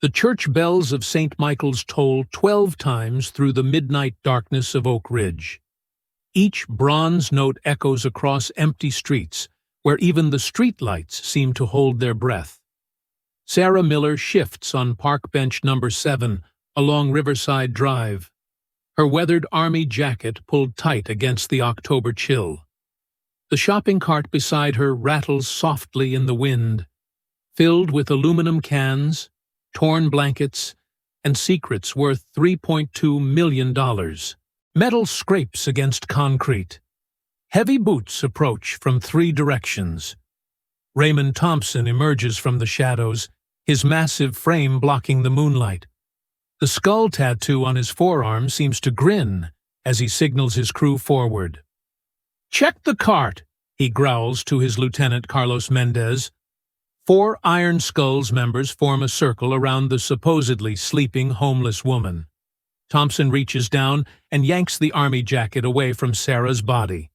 The church bells of St. Michael's toll 12 times through the midnight darkness of Oak Ridge. Each bronze note echoes across empty streets, where even the street lights seem to hold their breath. Sarah Miller shifts on park bench number 7 along Riverside Drive, her weathered army jacket pulled tight against the October chill. The shopping cart beside her rattles softly in the wind, filled with aluminum cans, torn blankets, and secrets worth $3.2 million. Metal scrapes against concrete. Heavy boots approach from 3 directions. Raymond Thompson emerges from the shadows, his massive frame blocking the moonlight. The skull tattoo on his forearm seems to grin as he signals his crew forward. "Check the cart," he growls to his lieutenant Carlos Mendez. 4 Iron Skulls members form a circle around the supposedly sleeping homeless woman. Thompson reaches down and yanks the army jacket away from Sarah's body.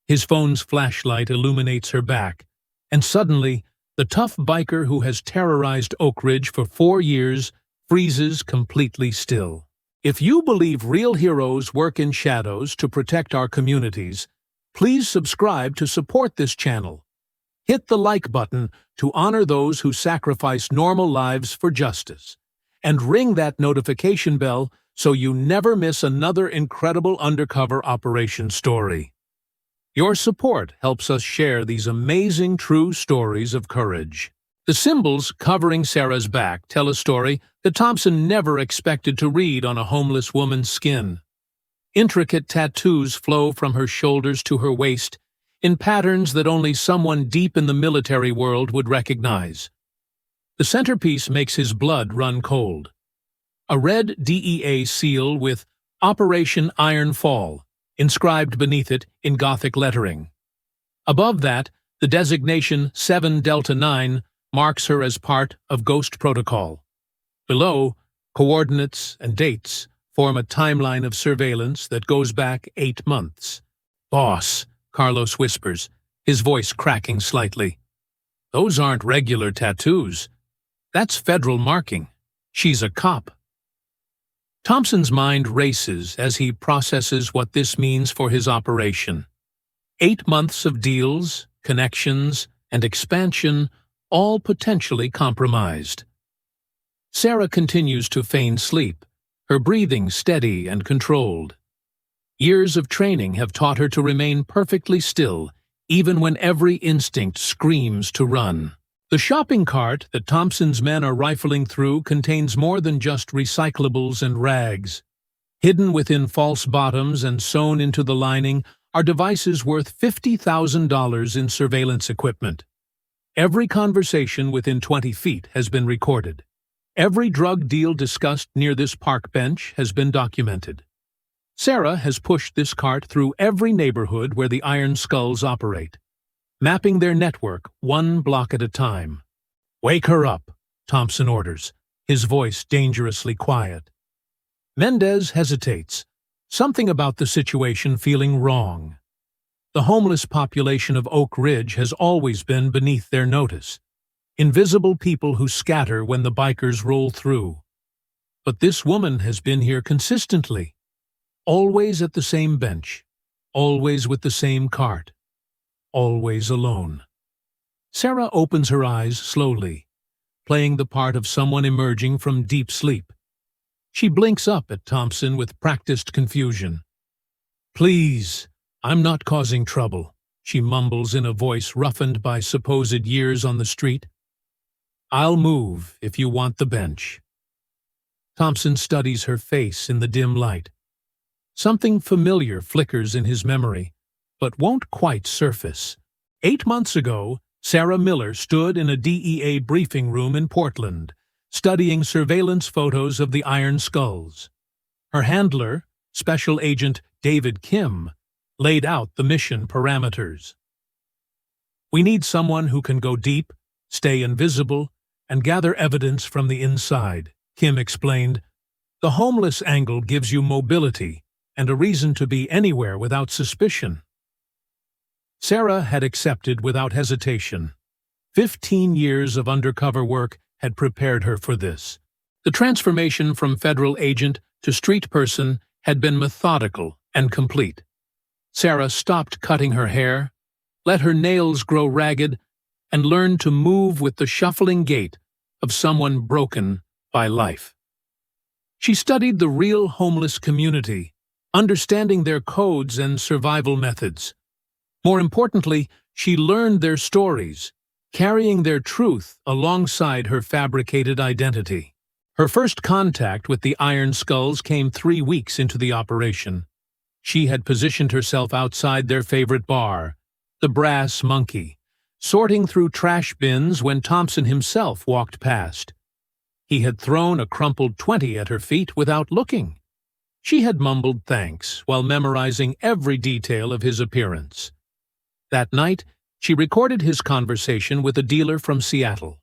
His phone's flashlight illuminates her back, and suddenly, the tough biker who has terrorized Oak Ridge for 4 years freezes completely still. If you believe real heroes work in shadows to protect our communities, please subscribe to support this channel. Hit the like button to honor those who sacrifice normal lives for justice, and ring that notification bell so you never miss another incredible undercover operation story. Your support helps us share these amazing true stories of courage. The symbols covering Sarah's back tell a story that Thompson never expected to read on a homeless woman's skin. Intricate tattoos flow from her shoulders to her waist in patterns that only someone deep in the military world would recognize. The centerpiece makes his blood run cold. A red DEA seal with Operation Iron Fall inscribed beneath it in Gothic lettering. Above that, the designation 7 Delta 9 marks her as part of Ghost Protocol. Below, coordinates and dates form a timeline of surveillance that goes back 8 months. "Boss," Carlos whispers, his voice cracking slightly. "Those aren't regular tattoos. That's federal marking. She's a cop." Thompson's mind races as he processes what this means for his operation. 8 months of deals, connections, and expansion, all potentially compromised. Sarah continues to feign sleep, her breathing steady and controlled. Years of training have taught her to remain perfectly still, even when every instinct screams to run. The shopping cart that Thompson's men are rifling through contains more than just recyclables and rags. Hidden within false bottoms and sewn into the lining are devices worth $50,000 in surveillance equipment. Every conversation within 20 feet has been recorded. Every drug deal discussed near this park bench has been documented. Sarah has pushed this cart through every neighborhood where the Iron Skulls operate, mapping their network 1 block at a time. "Wake her up," Thompson orders, his voice dangerously quiet. Mendez hesitates, something about the situation feeling wrong. The homeless population of Oak Ridge has always been beneath their notice, invisible people who scatter when the bikers roll through. But this woman has been here consistently, always at the same bench, always with the same cart, always alone. Sarah opens her eyes slowly, playing the part of someone emerging from deep sleep. She blinks up at Thompson with practiced confusion. "Please, I'm not causing trouble," she mumbles in a voice roughened by supposed years on the street. "I'll move if you want the bench." Thompson studies her face in the dim light. Something familiar flickers in his memory, but won't quite surface. 8 months ago, Sarah Miller stood in a DEA briefing room in Portland, studying surveillance photos of the Iron Skulls. Her handler, Special Agent David Kim, laid out the mission parameters. "We need someone who can go deep, stay invisible, and gather evidence from the inside," Kim explained. "The homeless angle gives you mobility and a reason to be anywhere without suspicion." Sarah had accepted without hesitation. 15 years of undercover work had prepared her for this. The transformation from federal agent to street person had been methodical and complete. Sarah stopped cutting her hair, let her nails grow ragged, and learned to move with the shuffling gait of someone broken by life. She studied the real homeless community, understanding their codes and survival methods. More importantly, she learned their stories, carrying their truth alongside her fabricated identity. Her first contact with the Iron Skulls came 3 weeks into the operation. She had positioned herself outside their favorite bar, the Brass Monkey, sorting through trash bins when Thompson himself walked past. He had thrown a crumpled 20 at her feet without looking. She had mumbled thanks while memorizing every detail of his appearance. That night, she recorded his conversation with a dealer from Seattle,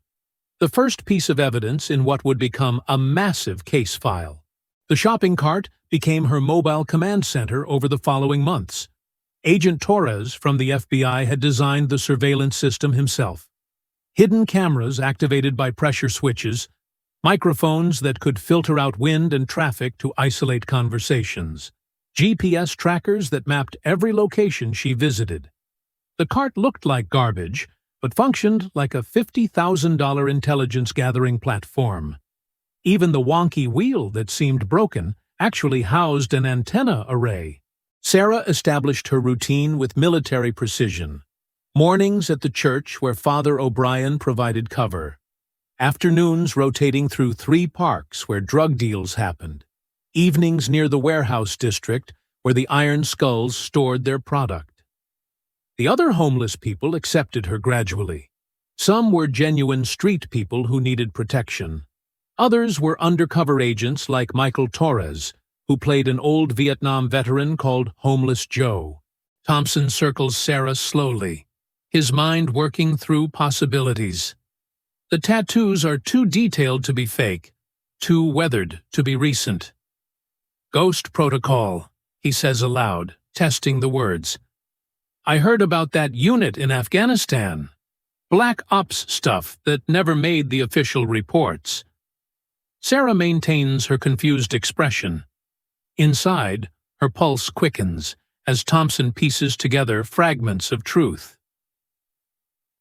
the first piece of evidence in what would become a massive case file. The shopping cart became her mobile command center over the following months. Agent Torres from the FBI had designed the surveillance system himself. Hidden cameras activated by pressure switches, microphones that could filter out wind and traffic to isolate conversations, GPS trackers that mapped every location she visited. The cart looked like garbage, but functioned like a $50,000 intelligence-gathering platform. Even the wonky wheel that seemed broken actually housed an antenna array. Sarah established her routine with military precision. Mornings at the church where Father O'Brien provided cover. Afternoons rotating through 3 parks where drug deals happened. Evenings near the warehouse district where the Iron Skulls stored their product. The other homeless people accepted her gradually. Some were genuine street people who needed protection. Others were undercover agents like Michael Torres, who played an old Vietnam veteran called Homeless Joe. Thompson circles Sarah slowly, his mind working through possibilities. The tattoos are too detailed to be fake, too weathered to be recent. Ghost protocol, he says aloud, testing the words. I heard about that unit in Afghanistan. Black Ops stuff that never made the official reports. Sarah maintains her confused expression. Inside, her pulse quickens as Thompson pieces together fragments of truth.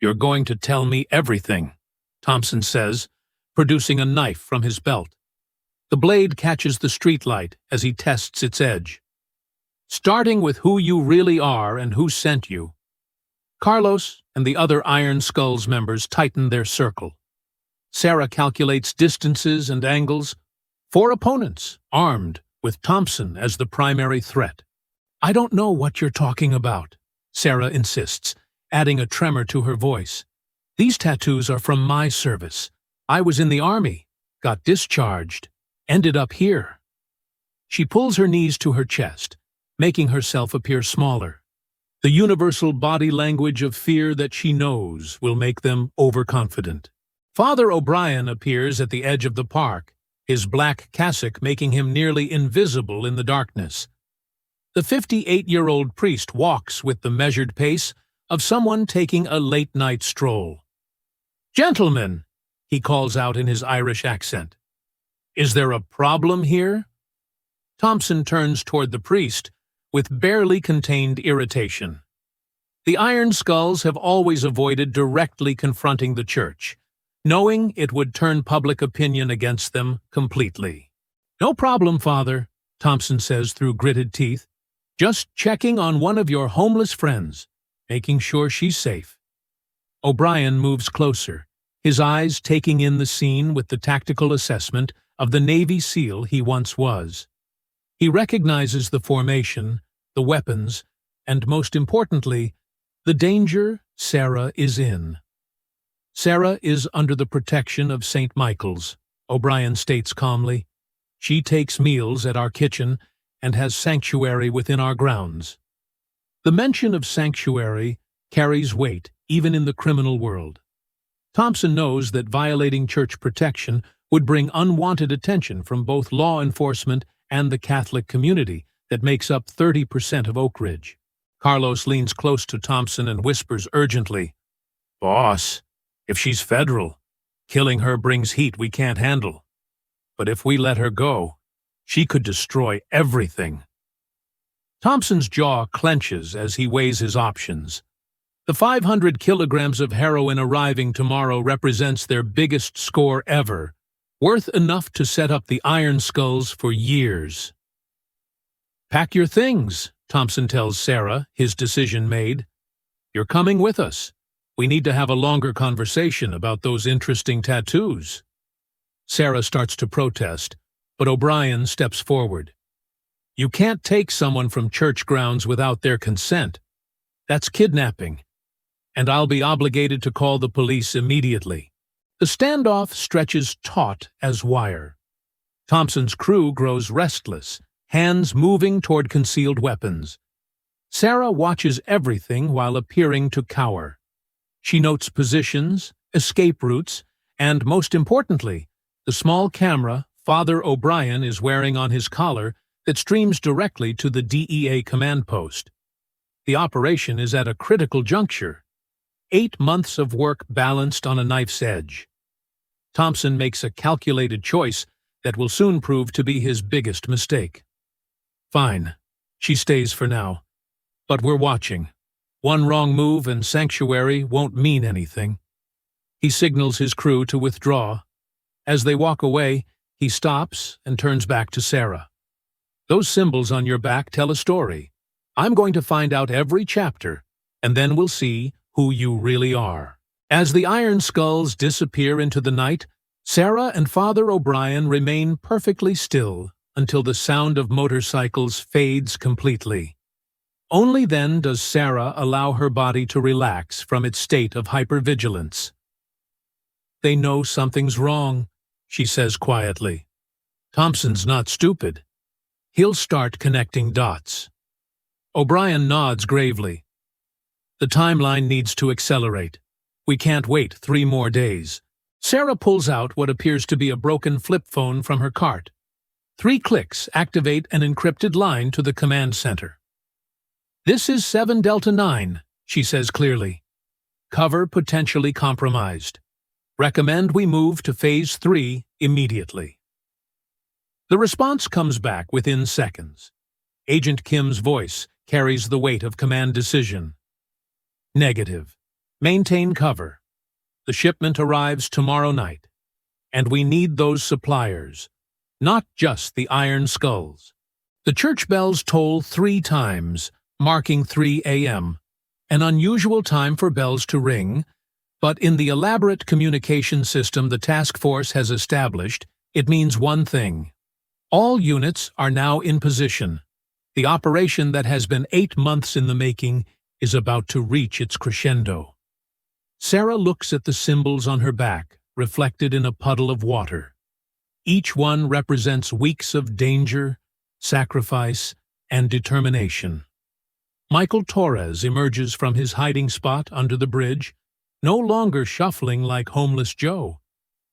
You're going to tell me everything, Thompson says, producing a knife from his belt. The blade catches the streetlight as he tests its edge. Starting with who you really are and who sent you. Carlos and the other Iron Skulls members tighten their circle. Sarah calculates distances and angles. 4 opponents, armed, with Thompson as the primary threat. I don't know what you're talking about, Sarah insists, adding a tremor to her voice. These tattoos are from my service. I was in the army, got discharged, ended up here. She pulls her knees to her chest, making herself appear smaller. The universal body language of fear that she knows will make them overconfident. Father O'Brien appears at the edge of the park, his black cassock making him nearly invisible in the darkness. The 58-year-old priest walks with the measured pace of someone taking a late-night stroll. Gentlemen, he calls out in his Irish accent. Is there a problem here? Thompson turns toward the priest, with barely contained irritation. The Iron Skulls have always avoided directly confronting the church, knowing it would turn public opinion against them completely. No problem, Father, Thompson says through gritted teeth. Just checking on one of your homeless friends, making sure she's safe. O'Brien moves closer, his eyes taking in the scene with the tactical assessment of the Navy SEAL he once was. He recognizes the formation, the weapons, and most importantly, the danger Sarah is in. Sarah is under the protection of St. Michael's, O'Brien states calmly. She takes meals at our kitchen and has sanctuary within our grounds. The mention of sanctuary carries weight even in the criminal world. Thompson knows that violating church protection would bring unwanted attention from both law enforcement and the Catholic community that makes up 30% of Oak Ridge. Carlos leans close to Thompson and whispers urgently, Boss, if she's federal, killing her brings heat we can't handle. but if we let her go, she could destroy everything. Thompson's jaw clenches as he weighs his options. The 500 kilograms of heroin arriving tomorrow represents their biggest score ever, worth enough to set up the Iron Skulls for years. "Pack your things," Thompson tells Sarah, his decision made. "You're coming with us. We need to have a longer conversation about those interesting tattoos." Sarah starts to protest, but O'Brien steps forward. "You can't take someone from church grounds without their consent. That's kidnapping, and I'll be obligated to call the police immediately." The standoff stretches taut as wire. Thompson's crew grows restless, hands moving toward concealed weapons. Sarah watches everything while appearing to cower. She notes positions, escape routes, and, most importantly, the small camera Father O'Brien is wearing on his collar that streams directly to the DEA command post. The operation is at a critical juncture. 8 months of work balanced on a knife's edge. Thompson makes a calculated choice that will soon prove to be his biggest mistake. Fine, she stays for now. But we're watching. One wrong move and Sanctuary won't mean anything. He signals his crew to withdraw. As they walk away, he stops and turns back to Sarah. "Those symbols on your back tell a story. I'm going to find out every chapter, and then we'll see who you really are." As the Iron Skulls disappear into the night, Sarah and Father O'Brien remain perfectly still until the sound of motorcycles fades completely. Only then does Sarah allow her body to relax from its state of hypervigilance. "They know something's wrong," she says quietly. "Thompson's not stupid. He'll start connecting dots." O'Brien nods gravely. "The timeline needs to accelerate. We can't wait 3 more days." Sarah pulls out what appears to be a broken flip phone from her cart. 3 clicks activate an encrypted line to the command center. "This is 7 Delta 9, she says clearly. "Cover potentially compromised. Recommend we move to Phase 3 immediately." The response comes back within seconds. Agent Kim's voice carries the weight of command decision. "Negative. Maintain cover. The shipment arrives tomorrow night. And we need those suppliers, not just the Iron Skulls." The church bells toll 3 times, marking 3 a.m., an unusual time for bells to ring, but in the elaborate communication system the task force has established, it means one thing. All units are now in position. The operation that has been 8 months in the making is about to reach its crescendo. Sarah looks at the symbols on her back, reflected in a puddle of water. Each one represents weeks of danger, sacrifice, and determination. Michael Torres emerges from his hiding spot under the bridge, no longer shuffling like homeless Joe.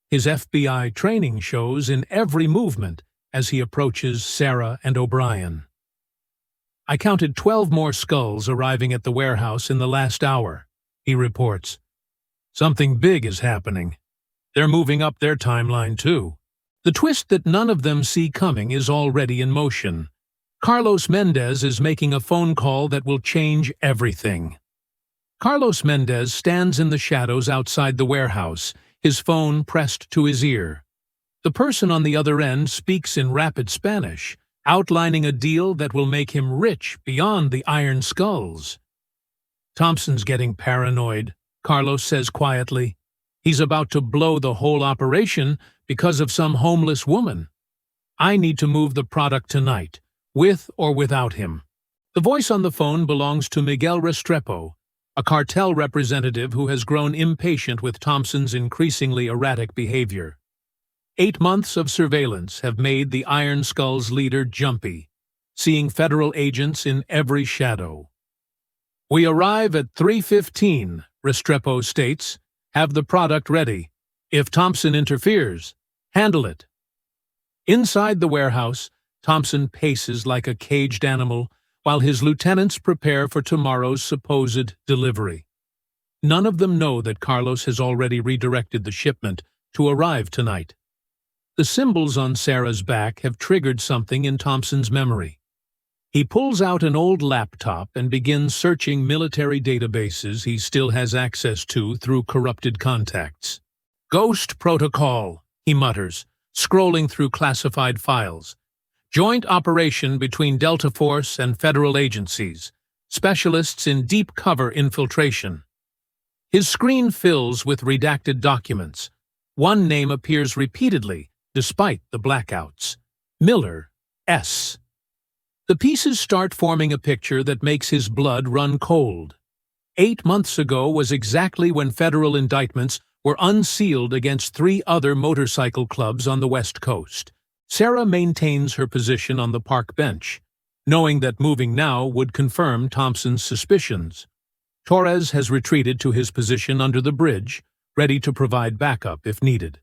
His FBI training shows in every movement as he approaches Sarah and O'Brien. "I counted 12 more skulls arriving at the warehouse in the last hour," he reports. "Something big is happening. They're moving up their timeline, too." The twist that none of them see coming is already in motion. Carlos Mendez is making a phone call that will change everything. Carlos Mendez stands in the shadows outside the warehouse, his phone pressed to his ear. The person on the other end speaks in rapid Spanish, outlining a deal that will make him rich beyond the Iron Skulls. "Thompson's getting paranoid," Carlos says quietly. "He's about to blow the whole operation because of some homeless woman. I need to move the product tonight, with or without him." The voice on the phone belongs to Miguel Restrepo, a cartel representative who has grown impatient with Thompson's increasingly erratic behavior. 8 months of surveillance have made the Iron Skulls leader jumpy, seeing federal agents in every shadow. "We arrive at 3:15, Restrepo states. "Have the product ready. If Thompson interferes, handle it." Inside the warehouse, Thompson paces like a caged animal while his lieutenants prepare for tomorrow's supposed delivery. None of them know that Carlos has already redirected the shipment to arrive tonight. The symbols on Sarah's back have triggered something in Thompson's memory. He pulls out an old laptop and begins searching military databases he still has access to through corrupted contacts. "Ghost Protocol," he mutters, scrolling through classified files. "Joint operation between Delta Force and federal agencies. Specialists in deep cover infiltration." His screen fills with redacted documents. One name appears repeatedly, despite the blackouts. Miller, S. The pieces start forming a picture that makes his blood run cold. 8 months ago was exactly when federal indictments were unsealed against 3 other motorcycle clubs on the West Coast. Sarah maintains her position on the park bench, knowing that moving now would confirm Thompson's suspicions. Torres has retreated to his position under the bridge, ready to provide backup if needed.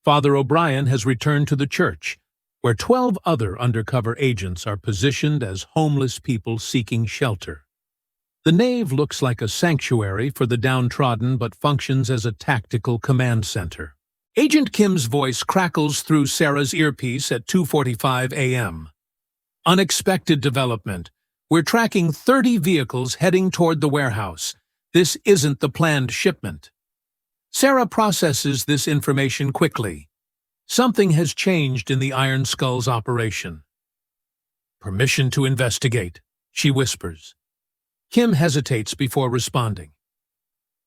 Father O'Brien has returned to the church, where 12 other undercover agents are positioned as homeless people seeking shelter. The nave looks like a sanctuary for the downtrodden but functions as a tactical command center. Agent Kim's voice crackles through Sarah's earpiece at 2:45 a.m. "Unexpected development. We're tracking 30 vehicles heading toward the warehouse. This isn't the planned shipment." Sarah processes this information quickly. Something has changed in the Iron Skull's operation. "Permission to investigate," she whispers. Kim hesitates before responding.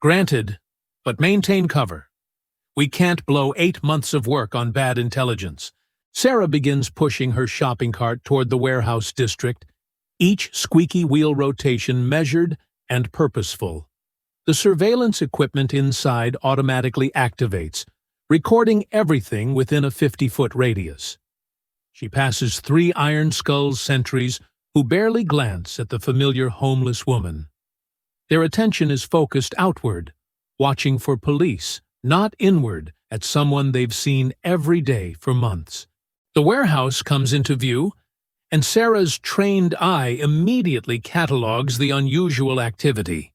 "Granted, but maintain cover. We can't blow 8 months of work on bad intelligence." Sarah begins pushing her shopping cart toward the warehouse district, each squeaky wheel rotation measured and purposeful. The surveillance equipment inside automatically activates, recording everything within a 50-foot radius. She passes 3 Iron Skull's sentries who barely glance at the familiar homeless woman. Their attention is focused outward, watching for police, not inward at someone they've seen every day for months. The warehouse comes into view, and Sarah's trained eye immediately catalogs the unusual activity.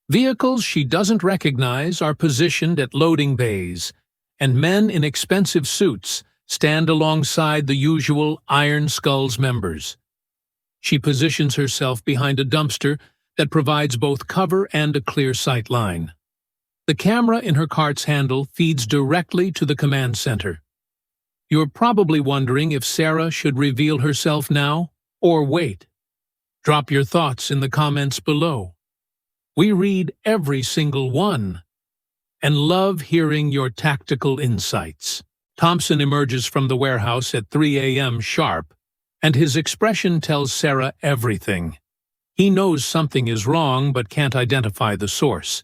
Vehicles she doesn't recognize are positioned at loading bays, and men in expensive suits stand alongside the usual Iron Skull's members. She positions herself behind a dumpster that provides both cover and a clear sight line. The camera in her cart's handle feeds directly to the command center. You're probably wondering if Sarah should reveal herself now or wait. Drop your thoughts in the comments below. We read every single one and love hearing your tactical insights. Thompson emerges from the warehouse at 3 a.m. sharp, and his expression tells Sarah everything. He knows something is wrong but can't identify the source.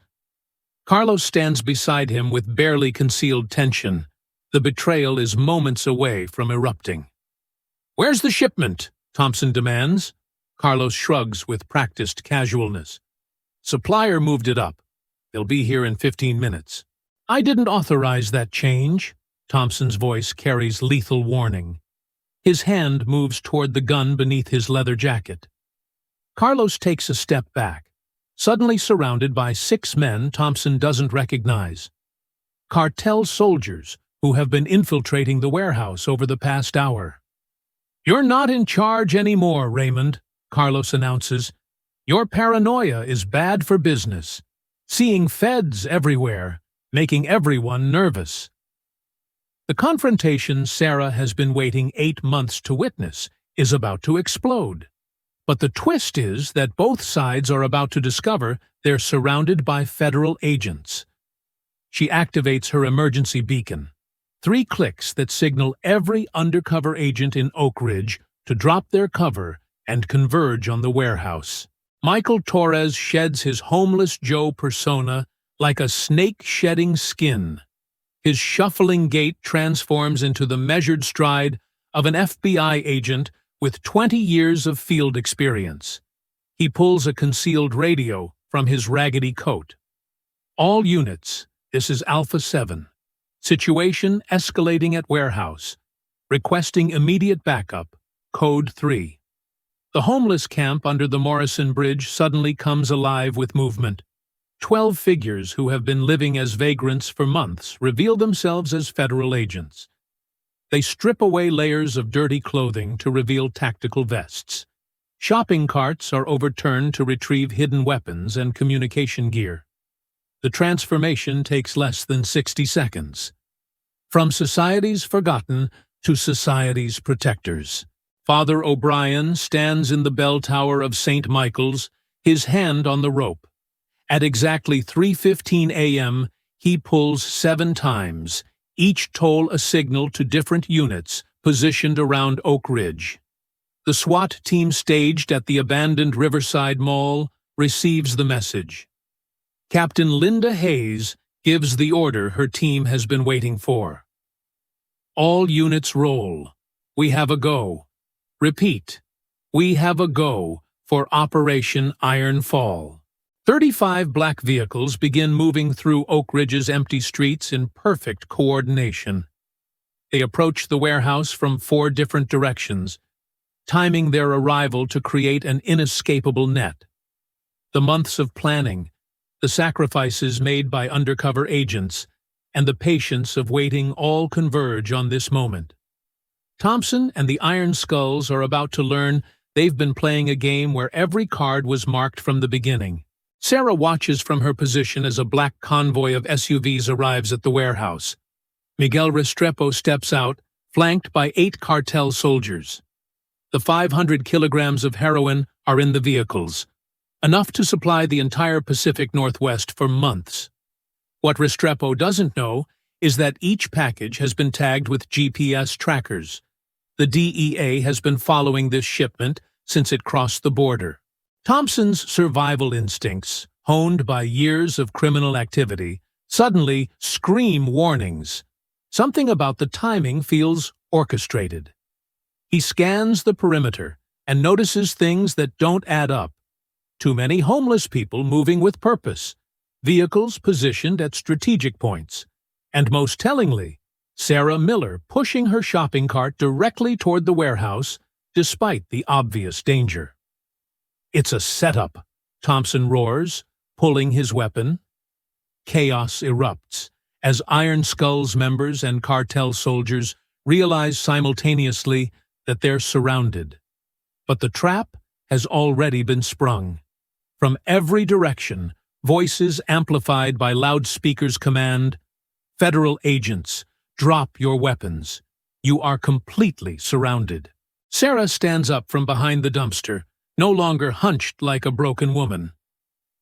Carlos stands beside him with barely concealed tension. The betrayal is moments away from erupting. "Where's the shipment?" Thompson demands. Carlos shrugs with practiced casualness. "Supplier moved it up. They'll be here in 15 minutes. "I didn't authorize that change." Thompson's voice carries lethal warning. His hand moves toward the gun beneath his leather jacket. Carlos takes a step back, suddenly surrounded by 6 men Thompson doesn't recognize. Cartel soldiers who have been infiltrating the warehouse over the past hour. "You're not in charge anymore, Raymond," Carlos announces. "Your paranoia is bad for business. Seeing feds everywhere, making everyone nervous." The confrontation Sarah has been waiting 8 months to witness is about to explode. But the twist is that both sides are about to discover they're surrounded by federal agents. She activates her emergency beacon. 3 clicks that signal every undercover agent in Oak Ridge to drop their cover and converge on the warehouse. Michael Torres sheds his homeless Joe persona like a snake shedding skin. His shuffling gait transforms into the measured stride of an FBI agent with 20 years of field experience. He pulls a concealed radio from his raggedy coat. "All units, this is Alpha 7. Situation escalating at warehouse. Requesting immediate backup. Code 3. The homeless camp under the Morrison Bridge suddenly comes alive with movement. 12 figures who have been living as vagrants for months reveal themselves as federal agents. They strip away layers of dirty clothing to reveal tactical vests. Shopping carts are overturned to retrieve hidden weapons and communication gear. The transformation takes less than 60 seconds. From society's forgotten to society's protectors. Father O'Brien stands in the bell tower of St. Michael's, his hand on the rope. At exactly 3:15 a.m., he pulls 7 times, each toll a signal to different units positioned around Oak Ridge. The SWAT team staged at the abandoned Riverside Mall receives the message. Captain Linda Hayes gives the order her team has been waiting for. All units roll. We have a go. Repeat. We have a go for Operation Iron Fall. 35 black vehicles begin moving through Oak Ridge's empty streets in perfect coordination. They approach the warehouse from 4 different directions, timing their arrival to create an inescapable net. The months of planning, the sacrifices made by undercover agents, and the patience of waiting all converge on this moment. Thompson and the Iron Skulls are about to learn they've been playing a game where every card was marked from the beginning. Sarah watches from her position as a black convoy of SUVs arrives at the warehouse. Miguel Restrepo steps out, flanked by 8 cartel soldiers. The 500 kilograms of heroin are in the vehicles, enough to supply the entire Pacific Northwest for months. What Restrepo doesn't know is that each package has been tagged with GPS trackers. The DEA has been following this shipment since it crossed the border. Thompson's survival instincts, honed by years of criminal activity, suddenly scream warnings. Something about the timing feels orchestrated. He scans the perimeter and notices things that don't add up. Too many homeless people moving with purpose, vehicles positioned at strategic points, and most tellingly, Sarah Miller pushing her shopping cart directly toward the warehouse despite the obvious danger. It's a setup, Thompson roars, pulling his weapon. Chaos erupts as Iron Skull's members and cartel soldiers realize simultaneously that they're surrounded. But the trap has already been sprung. From every direction, voices amplified by loudspeakers command, "Federal agents, drop your weapons. You are completely surrounded." Sarah stands up from behind the dumpster, no longer hunched like a broken woman.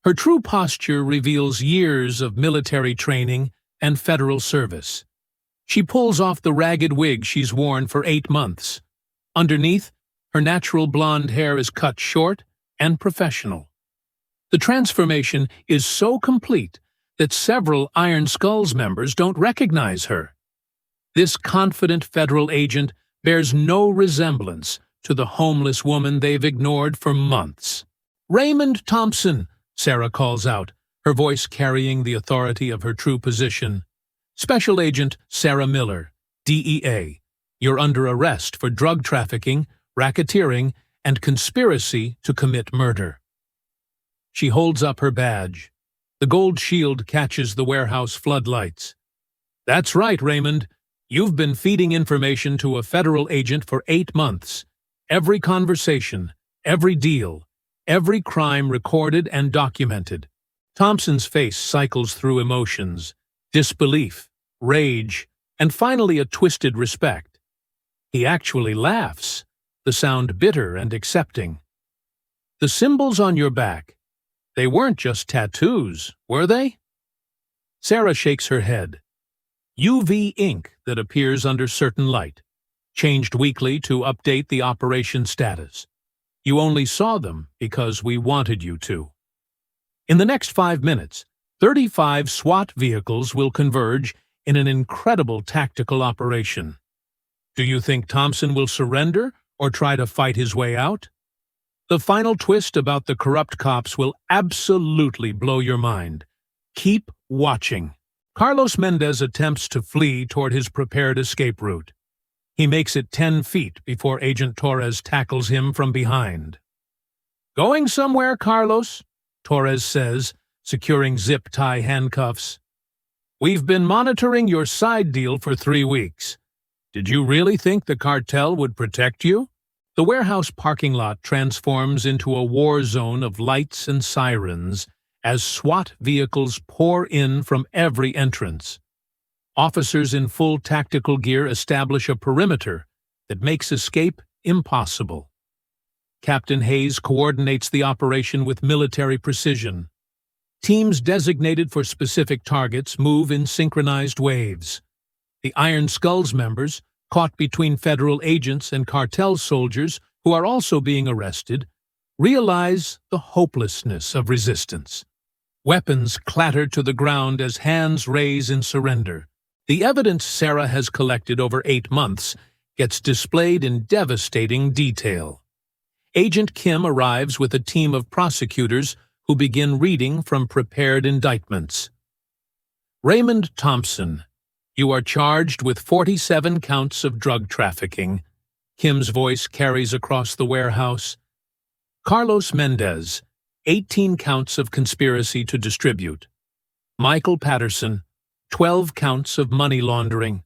Her true posture reveals years of military training and federal service. She pulls off the ragged wig she's worn for 8 months. Underneath, her natural blonde hair is cut short and professional. The transformation is so complete that several Iron Skulls members don't recognize her. This confident federal agent bears no resemblance to the homeless woman they've ignored for months. "Raymond Thompson," Sarah calls out, her voice carrying the authority of her true position. "Special Agent Sarah Miller, DEA. You're under arrest for drug trafficking, racketeering, and conspiracy to commit murder." She holds up her badge. The gold shield catches the warehouse floodlights. "That's right, Raymond. You've been feeding information to a federal agent for 8 months. Every conversation, every deal, every crime recorded and documented." Thompson's face cycles through emotions, disbelief, rage, and finally a twisted respect. He actually laughs, the sound bitter and accepting. "The symbols on your back, they weren't just tattoos, were they?" Sarah shakes her head. "UV ink that appears under certain light, changed weekly to update the operation status. You only saw them because we wanted you to." In the next 5 minutes, 35 SWAT vehicles will converge in an incredible tactical operation. Do you think Thompson will surrender or try to fight his way out? The final twist about the corrupt cops will absolutely blow your mind. Keep watching. Carlos Mendez attempts to flee toward his prepared escape route. He makes it 10 feet before Agent Torres tackles him from behind. "Going somewhere, Carlos?" Torres says, securing zip-tie handcuffs. "We've been monitoring your side deal for 3 weeks. Did you really think the cartel would protect you? The warehouse parking lot transforms into a war zone of lights and sirens as SWAT vehicles pour in from every entrance. Officers in full tactical gear establish a perimeter that makes escape impossible. Captain Hayes coordinates the operation with military precision. Teams designated for specific targets move in synchronized waves. The Iron Skulls members, caught between federal agents and cartel soldiers who are also being arrested, realize the hopelessness of resistance. Weapons clatter to the ground as hands raise in surrender. The evidence Sarah has collected over 8 months gets displayed in devastating detail. Agent Kim arrives with a team of prosecutors who begin reading from prepared indictments. Raymond Thompson, you are charged with 47 counts of drug trafficking. Kim's voice carries across the warehouse. Carlos Mendez, 18 counts of conspiracy to distribute. Michael Patterson, 12 counts of money laundering.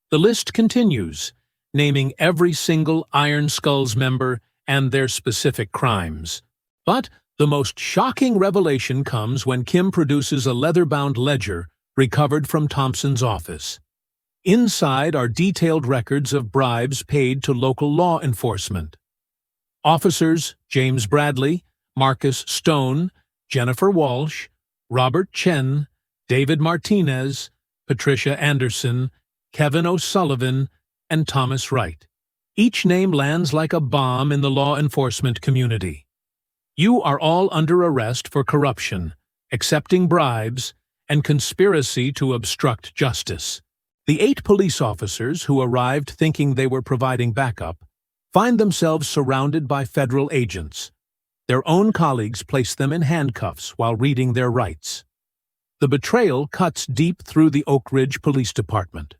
The list continues, naming every single Iron Skulls member and their specific crimes. But the most shocking revelation comes when Kim produces a leather-bound ledger recovered from Thompson's office. Inside are detailed records of bribes paid to local law enforcement. Officers James Bradley, Marcus Stone, Jennifer Walsh, Robert Chen, David Martinez, Patricia Anderson, Kevin O'Sullivan, and Thomas Wright. Each name lands like a bomb in the law enforcement community. You are all under arrest for corruption, accepting bribes, and conspiracy to obstruct justice. The 8 police officers who arrived thinking they were providing backup find themselves surrounded by federal agents. Their own colleagues place them in handcuffs while reading their rights. The betrayal cuts deep through the Oak Ridge Police Department.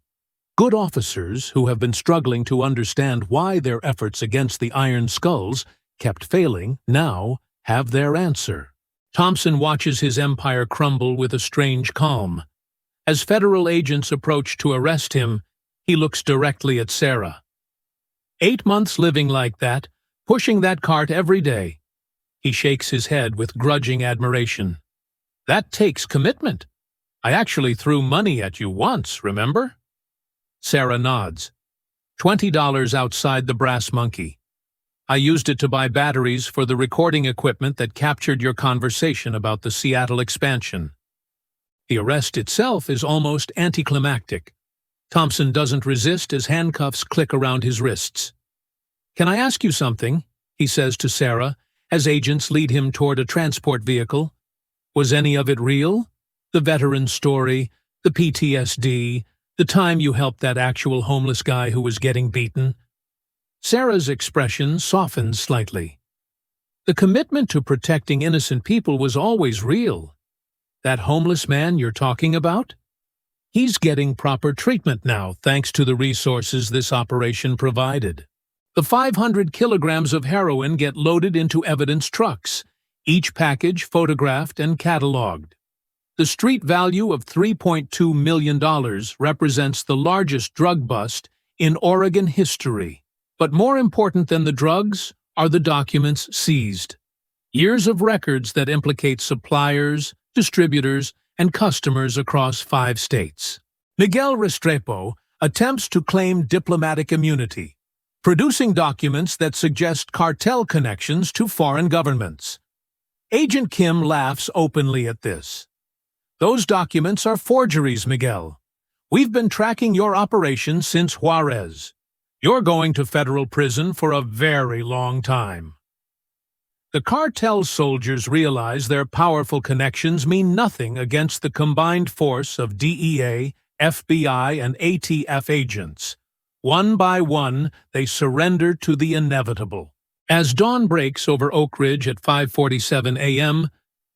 Good officers who have been struggling to understand why their efforts against the Iron Skulls kept failing now have their answer. Thompson watches his empire crumble with a strange calm. As federal agents approach to arrest him, he looks directly at Sarah. 8 months living like that, pushing that cart every day. He shakes his head with grudging admiration. That takes commitment. I actually threw money at you once, remember? Sarah nods. $20 outside the Brass Monkey. I used it to buy batteries for the recording equipment that captured your conversation about the Seattle expansion. The arrest itself is almost anticlimactic. Thompson doesn't resist as handcuffs click around his wrists. Can I ask you something? He says to Sarah, as agents lead him toward a transport vehicle. Was any of it real? The veteran story, the PTSD, the time you helped that actual homeless guy who was getting beaten? Sarah's expression softens slightly. The commitment to protecting innocent people was always real. That homeless man you're talking about? He's getting proper treatment now thanks to the resources this operation provided. The 500 kilograms of heroin get loaded into evidence trucks, each package photographed and cataloged. The street value of $3.2 million represents the largest drug bust in Oregon history. But more important than the drugs are the documents seized. Years of records that implicate suppliers, distributors, and customers across 5 states. Miguel Restrepo attempts to claim diplomatic immunity, producing documents that suggest cartel connections to foreign governments. Agent Kim laughs openly at this. Those documents are forgeries, Miguel. We've been tracking your operation since Juarez. You're going to federal prison for a very long time. The cartel soldiers realize their powerful connections mean nothing against the combined force of DEA, FBI, and ATF agents. One by one, they surrender to the inevitable. As dawn breaks over Oak Ridge at 5:47 a.m.,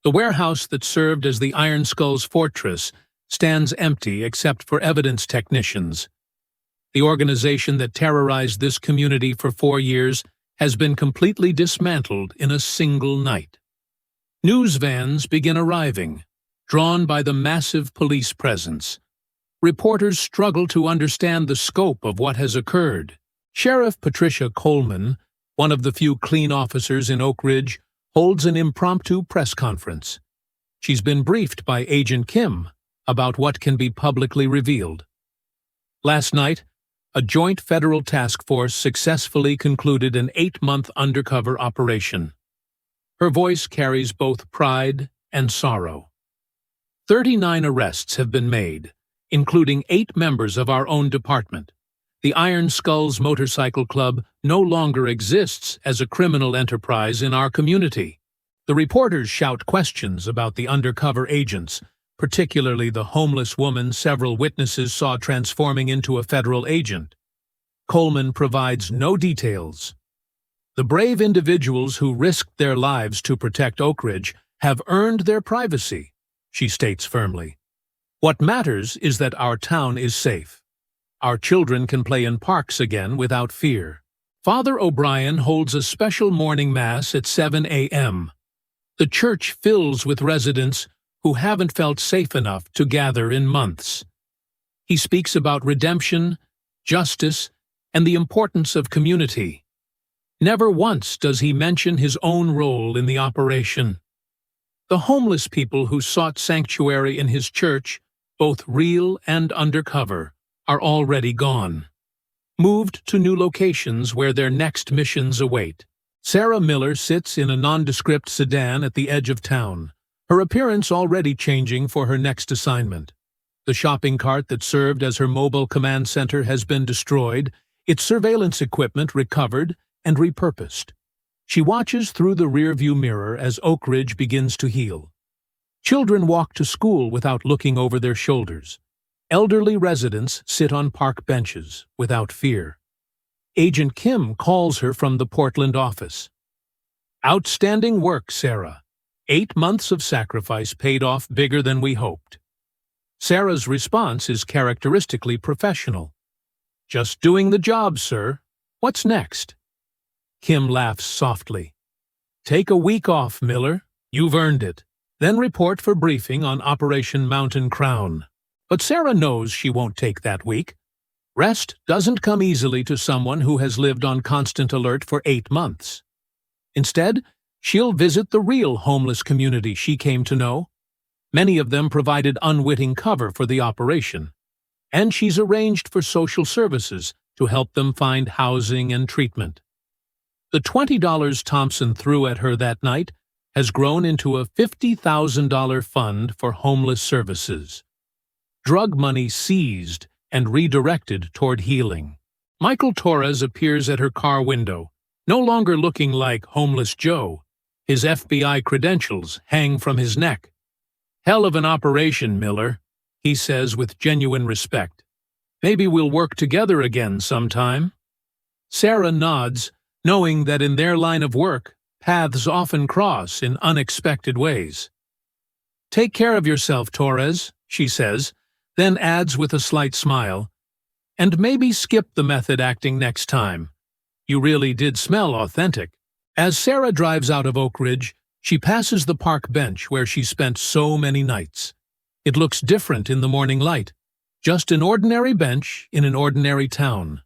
the warehouse that served as the Iron Skulls fortress stands empty except for evidence technicians. The organization that terrorized this community for 4 years has been completely dismantled in a single night. News vans begin arriving, drawn by the massive police presence. reporters struggle to understand the scope of what has occurred. Sheriff Patricia Coleman, one of the few clean officers in Oak Ridge, holds an impromptu press conference. She's been briefed by Agent Kim about what can be publicly revealed. Last night, a joint federal task force successfully concluded an 8-month undercover operation. Her voice carries both pride and sorrow. 39 arrests have been made, including 8 members of our own department. The Iron Skulls Motorcycle Club no longer exists as a criminal enterprise in our community. The reporters shout questions about the undercover agents, particularly the homeless woman several witnesses saw transforming into a federal agent. Coleman provides no details. The brave individuals who risked their lives to protect Oak Ridge have earned their privacy, she states firmly. What matters is that our town is safe. Our children can play in parks again without fear. Father O'Brien holds a special morning mass at 7 a.m. The church fills with residents who haven't felt safe enough to gather in months. He speaks about redemption, justice, and the importance of community. Never once does he mention his own role in the operation. The homeless people who sought sanctuary in his church, both real and undercover, are already gone, moved to new locations where their next missions await. Sarah Miller sits in a nondescript sedan at the edge of town, her appearance already changing for her next assignment. The shopping cart that served as her mobile command center has been destroyed, its surveillance equipment recovered and repurposed. She watches through the rearview mirror as Oak Ridge begins to heal. Children walk to school without looking over their shoulders. Elderly residents sit on park benches without fear. Agent Kim calls her from the Portland office. Outstanding work, Sarah. 8 months of sacrifice paid off bigger than we hoped. Sarah's response is characteristically professional. Just doing the job, sir. What's next? Kim laughs softly. Take a week off, Miller. You've earned it. Then report for briefing on Operation Mountain Crown. But Sarah knows she won't take that week. Rest doesn't come easily to someone who has lived on constant alert for 8 months. Instead, she'll visit the real homeless community she came to know. Many of them provided unwitting cover for the operation, and she's arranged for social services to help them find housing and treatment. The $20 Thompson threw at her that night has grown into a $50,000 fund for homeless services. Drug money seized and redirected toward healing. Michael Torres appears at her car window, no longer looking like Homeless Joe. His FBI credentials hang from his neck. Hell of an operation, Miller, he says with genuine respect. Maybe we'll work together again sometime. Sarah nods, knowing that in their line of work, paths often cross in unexpected ways. Take care of yourself, Torres, she says, then adds with a slight smile, and maybe skip the method acting next time. You really did smell authentic. As Sarah drives out of Oak Ridge, she passes the park bench where she spent so many nights. It looks different in the morning light, just an ordinary bench in an ordinary town.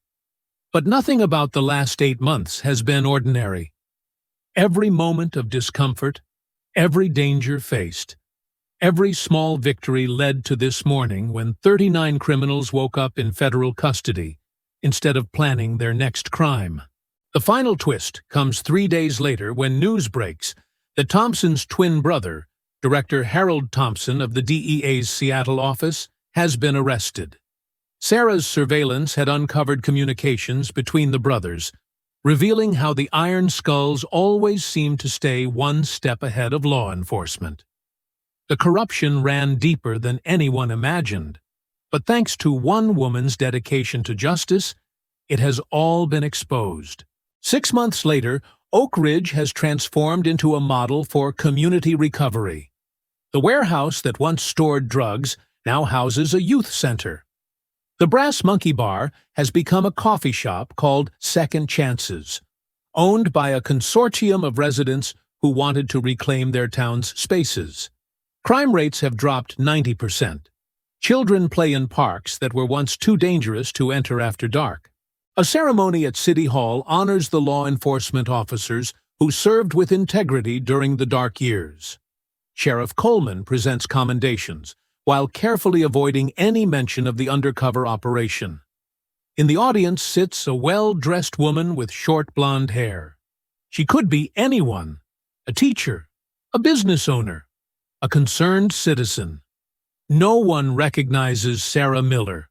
But nothing about the last 8 months has been ordinary. Every moment of discomfort, every danger faced, every small victory led to this morning when 39 criminals woke up in federal custody instead of planning their next crime. The final twist comes 3 days later when news breaks that Thompson's twin brother, Director Harold Thompson of the DEA's Seattle office, has been arrested. Sarah's surveillance had uncovered communications between the brothers, revealing how the Iron Skulls always seemed to stay one step ahead of law enforcement. The corruption ran deeper than anyone imagined, but thanks to one woman's dedication to justice, it has all been exposed. 6 months later, Oak Ridge has transformed into a model for community recovery. The warehouse that once stored drugs now houses a youth center. The Brass Monkey Bar has become a coffee shop called Second Chances, owned by a consortium of residents who wanted to reclaim their town's spaces. Crime rates have dropped 90%. Children play in parks that were once too dangerous to enter after dark. A ceremony at City Hall honors the law enforcement officers who served with integrity during the dark years. Sheriff Coleman presents commendations, while carefully avoiding any mention of the undercover operation. In the audience sits a well-dressed woman with short blonde hair. She could be anyone: a teacher, a business owner, a concerned citizen. No one recognizes Sarah Miller.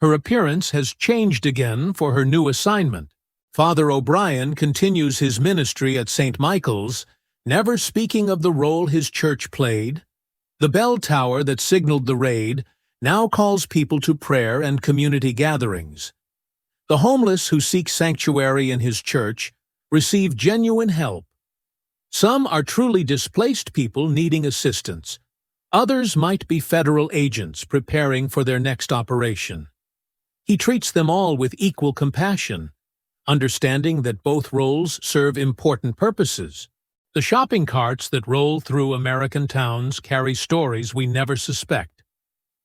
Her appearance has changed again for her new assignment. Father O'Brien continues his ministry at St. Michael's, never speaking of the role his church played. The bell tower that signaled the raid now calls people to prayer and community gatherings. The homeless who seek sanctuary in his church receive genuine help. Some are truly displaced people needing assistance. Others might be federal agents preparing for their next operation. He treats them all with equal compassion, understanding that both roles serve important purposes. The shopping carts that roll through American towns carry stories we never suspect.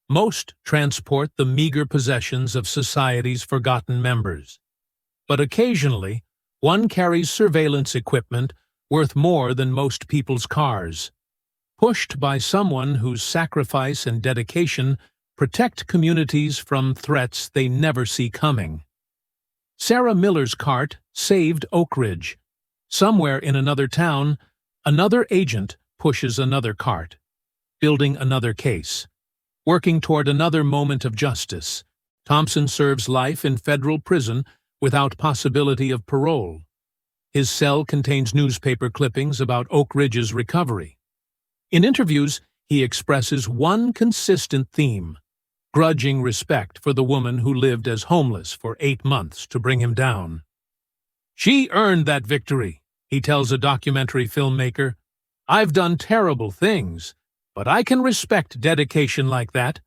Most transport the meager possessions of society's forgotten members. But occasionally, one carries surveillance equipment worth more than most people's cars, pushed by someone whose sacrifice and dedication protect communities from threats they never see coming. Sarah Miller's cart saved Oak Ridge. Somewhere in another town, another agent pushes another cart, building another case. Working toward another moment of justice, Thompson serves life in federal prison without possibility of parole. His cell contains newspaper clippings about Oak Ridge's recovery. In interviews, he expresses one consistent theme: grudging respect for the woman who lived as homeless for 8 months to bring him down. "She earned that victory," he tells a documentary filmmaker. "I've done terrible things, but I can respect dedication like that.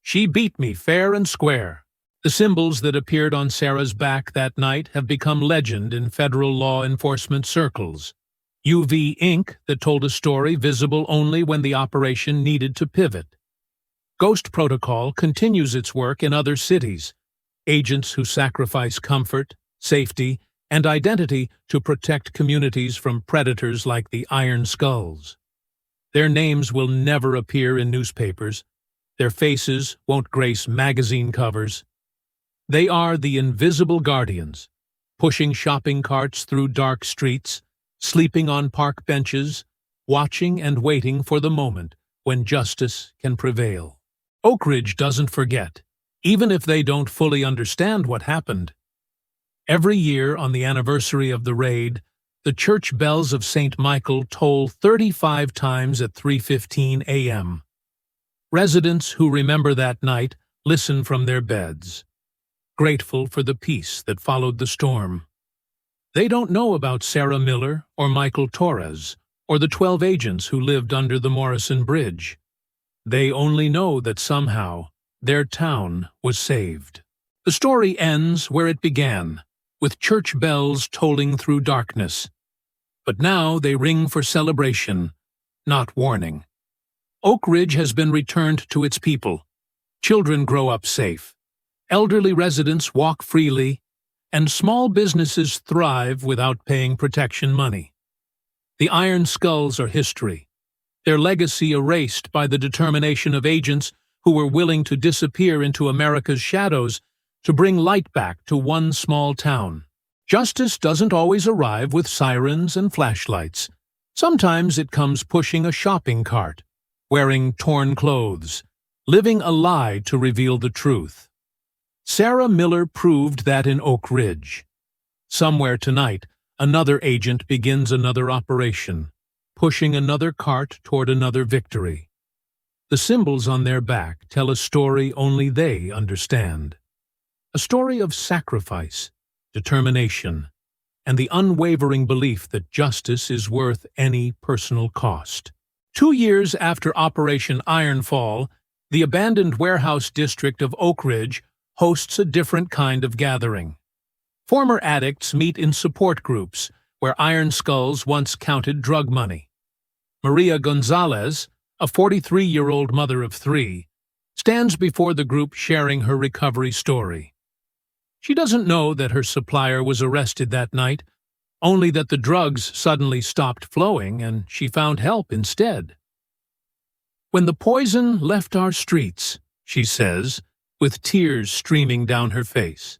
She beat me fair and square." The symbols that appeared on Sarah's back that night have become legend in federal law enforcement circles. UV ink that told a story visible only when the operation needed to pivot. Ghost Protocol continues its work in other cities. Agents who sacrifice comfort, safety, and identity to protect communities from predators like the Iron Skulls. Their names will never appear in newspapers. Their faces won't grace magazine covers. They are the invisible guardians, pushing shopping carts through dark streets, sleeping on park benches, watching and waiting for the moment when justice can prevail. Oak Ridge doesn't forget, even if they don't fully understand what happened. Every year on the anniversary of the raid, the church bells of St. Michael toll 35 times at 3:15 a.m. Residents who remember that night listen from their beds, grateful for the peace that followed the storm. They don't know about Sarah Miller or Michael Torres or the 12 agents who lived under the Morrison Bridge. They only know that somehow their town was saved. The story ends where it began, with church bells tolling through darkness. But now they ring for celebration, not warning. Oak Ridge has been returned to its people. Children grow up safe. Elderly residents walk freely, and small businesses thrive without paying protection money. The Iron Skulls are history, their legacy erased by the determination of agents who were willing to disappear into America's shadows to bring light back to one small town. Justice doesn't always arrive with sirens and flashlights. Sometimes it comes pushing a shopping cart, wearing torn clothes, living a lie to reveal the truth. Sarah Miller proved that in Oak Ridge. Somewhere tonight, another agent begins another operation, pushing another cart toward another victory. The symbols on their back tell a story only they understand. A story of sacrifice, determination, and the unwavering belief that justice is worth any personal cost. 2 years after Operation Ironfall, the abandoned warehouse district of Oak Ridge hosts a different kind of gathering. Former addicts meet in support groups where Iron Skulls once counted drug money. Maria Gonzalez, a 43-year-old mother of 3, stands before the group sharing her recovery story. She doesn't know that her supplier was arrested that night, only that the drugs suddenly stopped flowing and she found help instead. "When the poison left our streets," she says, with tears streaming down her face,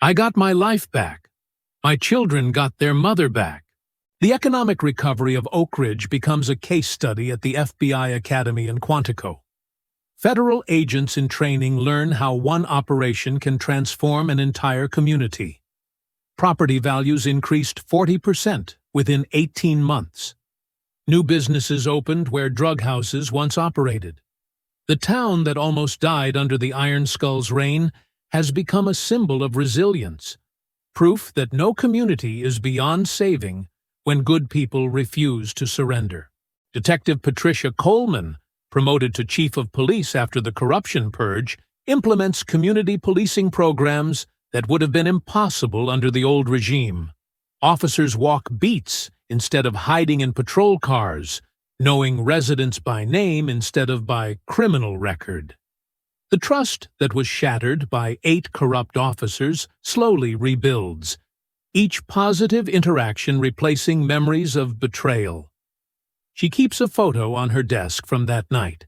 "I got my life back. My children got their mother back." The economic recovery of Oak Ridge becomes a case study at the FBI Academy in Quantico. Federal agents in training learn how one operation can transform an entire community. Property values increased 40% within 18 months. New businesses opened where drug houses once operated. The town that almost died under the Iron Skull's reign has become a symbol of resilience, proof that no community is beyond saving when good people refuse to surrender. Detective Patricia Coleman, promoted to chief of police after the corruption purge, implements community policing programs that would have been impossible under the old regime. Officers walk beats instead of hiding in patrol cars, knowing residents by name instead of by criminal record. The trust that was shattered by 8 corrupt officers slowly rebuilds, each positive interaction replacing memories of betrayal. She keeps a photo on her desk from that night.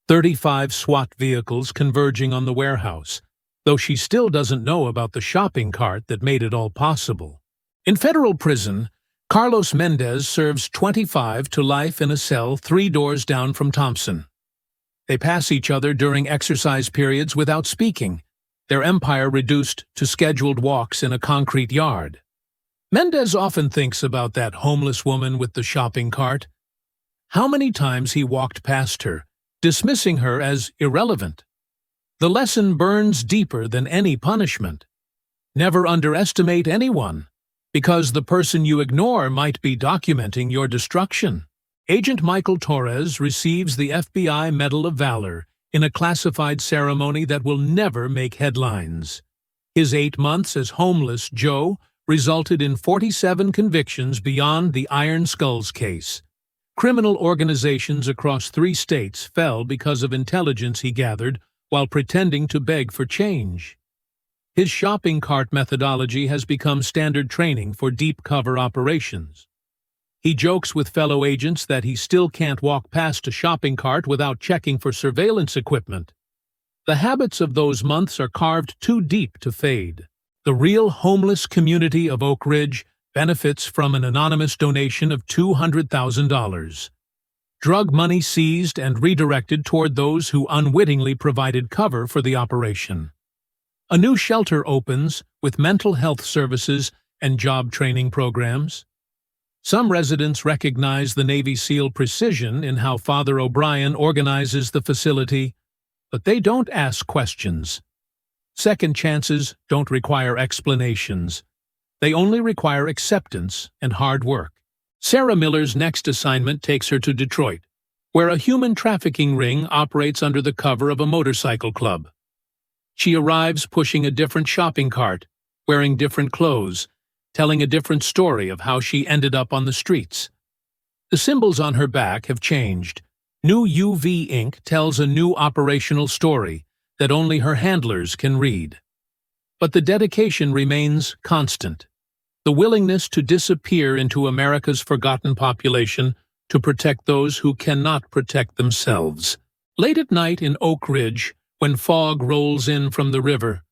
35 SWAT vehicles converging on the warehouse, though she still doesn't know about the shopping cart that made it all possible. In federal prison, Carlos Mendez serves 25 to life in a cell 3 doors down from Thompson. They pass each other during exercise periods without speaking, their empire reduced to scheduled walks in a concrete yard. Mendez often thinks about that homeless woman with the shopping cart. How many times he walked past her, dismissing her as irrelevant. The lesson burns deeper than any punishment. Never underestimate anyone, because the person you ignore might be documenting your destruction. Agent Michael Torres receives the FBI Medal of Valor in a classified ceremony that will never make headlines. His 8 months as homeless Joe resulted in 47 convictions beyond the Iron Skulls case. Criminal organizations across 3 states fell because of intelligence he gathered while pretending to beg for change. His shopping cart methodology has become standard training for deep cover operations. He jokes with fellow agents that he still can't walk past a shopping cart without checking for surveillance equipment. The habits of those months are carved too deep to fade. The real homeless community of Oak Ridge benefits from an anonymous donation of $200,000. Drug money seized and redirected toward those who unwittingly provided cover for the operation. A new shelter opens with mental health services and job training programs. Some residents recognize the Navy SEAL precision in how Father O'Brien organizes the facility, but they don't ask questions. Second chances don't require explanations. They only require acceptance and hard work. Sarah Miller's next assignment takes her to Detroit, where a human trafficking ring operates under the cover of a motorcycle club. She arrives pushing a different shopping cart, wearing different clothes, telling a different story of how she ended up on the streets. The symbols on her back have changed. New UV ink tells a new operational story that only her handlers can read. But the dedication remains constant. The willingness to disappear into America's forgotten population to protect those who cannot protect themselves. Late at night in Oak Ridge, when fog rolls in from the river,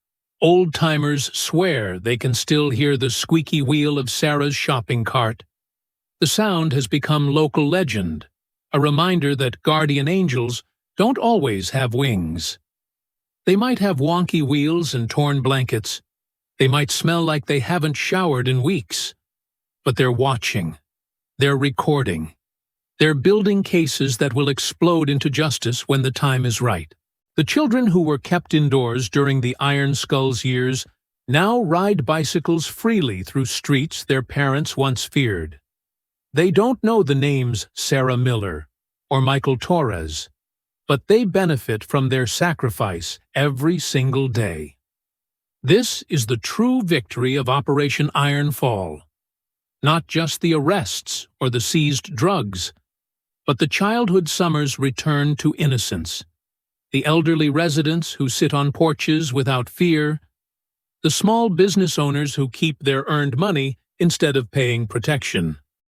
old-timers swear they can still hear the squeaky wheel of Sarah's shopping cart. The sound has become local legend, a reminder that guardian angels don't always have wings. They might have wonky wheels and torn blankets. They might smell like they haven't showered in weeks. But they're watching. They're recording. They're building cases that will explode into justice when the time is right. The children who were kept indoors during the Iron Skulls years now ride bicycles freely through streets their parents once feared. They don't know the names Sarah Miller or Michael Torres, but they benefit from their sacrifice every single day. This is the true victory of Operation Iron Fall. Not just the arrests or the seized drugs, but the childhood summers return to innocence. the elderly residents who sit on porches without fear, the small business owners who keep their earned money instead of paying protection.